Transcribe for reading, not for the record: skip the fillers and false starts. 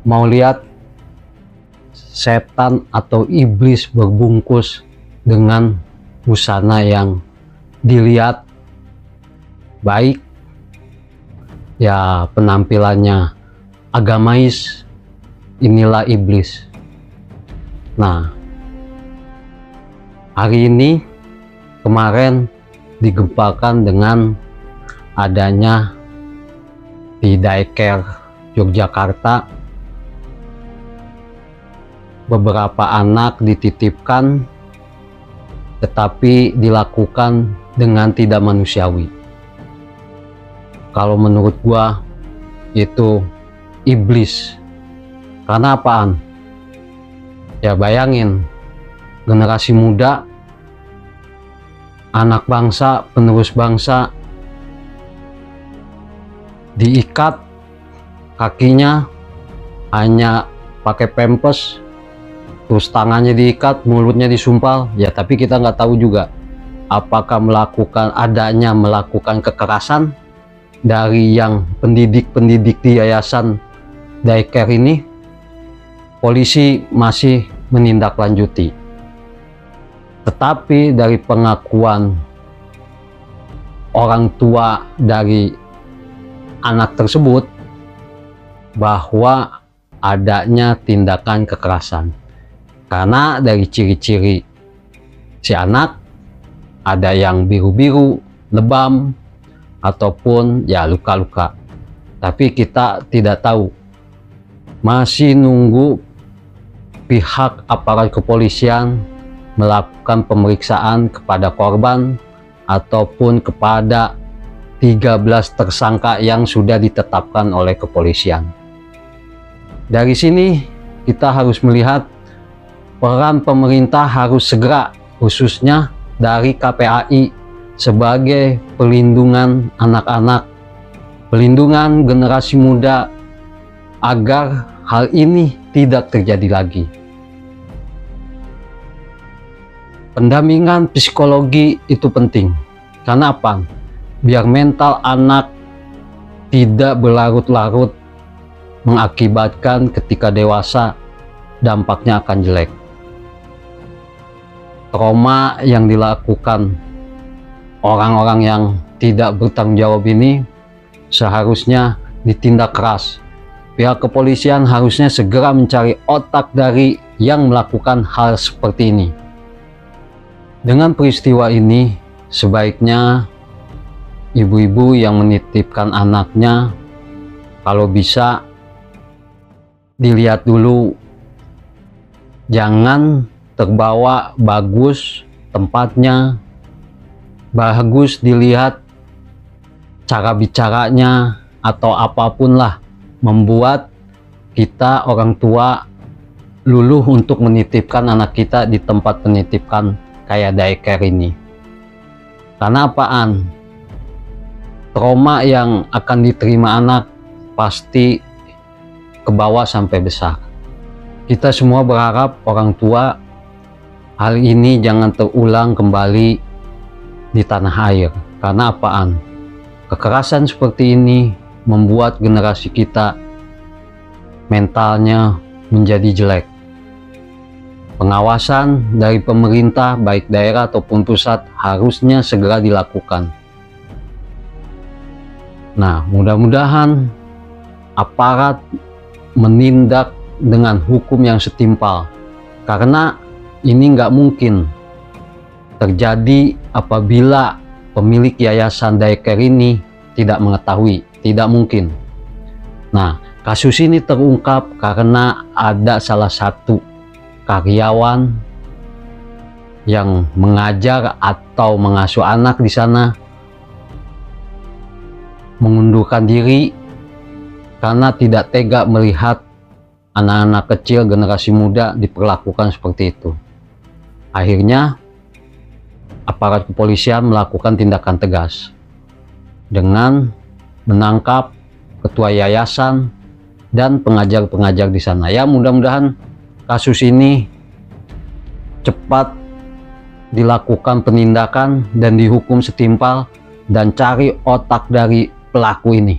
Mau lihat setan atau iblis berbungkus dengan busana yang dilihat baik, ya penampilannya agamais, inilah iblis. Nah, hari ini kemarin digempakan dengan adanya di Daeker Yogyakarta beberapa anak dititipkan tetapi dilakukan dengan tidak manusiawi. Kalau menurut gua itu iblis. Karena apaan? Ya bayangin, generasi muda, anak bangsa, penerus bangsa, diikat kakinya hanya pakai pempes, terus tangannya diikat, mulutnya disumpal. Ya tapi kita nggak tahu juga apakah melakukan kekerasan dari yang pendidik di yayasan Daeker ini. Polisi masih menindaklanjuti, tetapi dari pengakuan orang tua dari anak tersebut bahwa adanya tindakan kekerasan. Karena dari ciri-ciri si anak ada yang biru-biru, lebam, ataupun ya luka-luka. Tapi kita tidak tahu, masih nunggu pihak aparat kepolisian melakukan pemeriksaan kepada korban ataupun kepada 13 tersangka yang sudah ditetapkan oleh kepolisian. Dari sini kita harus melihat peran pemerintah harus segera, khususnya dari KPAI sebagai pelindungan anak-anak, pelindungan generasi muda agar hal ini tidak terjadi lagi. Pendampingan psikologi itu penting. Karena apa? Biar mental anak tidak berlarut-larut, mengakibatkan ketika dewasa dampaknya akan jelek. Trauma yang dilakukan orang-orang yang tidak bertanggung jawab ini seharusnya ditindak keras. Pihak kepolisian harusnya segera mencari otak dari yang melakukan hal seperti ini. Dengan peristiwa ini, sebaiknya ibu-ibu yang menitipkan anaknya, kalau bisa dilihat dulu, jangan terbawa bagus tempatnya, bagus dilihat cara bicaranya atau apapun lah, membuat kita orang tua luluh untuk menitipkan anak kita di tempat penitipan kayak Daeker ini. Karena apaan? Trauma yang akan diterima anak pasti ke bawah sampai besar. Kita semua berharap orang tua hal ini jangan terulang kembali di tanah air. Karena apaan? Kekerasan seperti ini membuat generasi kita mentalnya menjadi jelek. Pengawasan dari pemerintah baik daerah ataupun pusat harusnya segera dilakukan. Nah, mudah-mudahan aparat menindak dengan hukum yang setimpal, karena ini nggak mungkin terjadi apabila pemilik yayasan Daeker ini tidak mengetahui, tidak mungkin. Nah, kasus ini terungkap karena ada salah satu karyawan yang mengajar atau mengasuh anak di sana mengundurkan diri karena tidak tega melihat anak-anak kecil generasi muda diperlakukan seperti itu. Akhirnya aparat kepolisian melakukan tindakan tegas dengan menangkap ketua yayasan dan pengajar-pengajar di sana. Ya, mudah-mudahan kasus ini cepat dilakukan penindakan dan dihukum setimpal dan cari otak dari pelaku ini.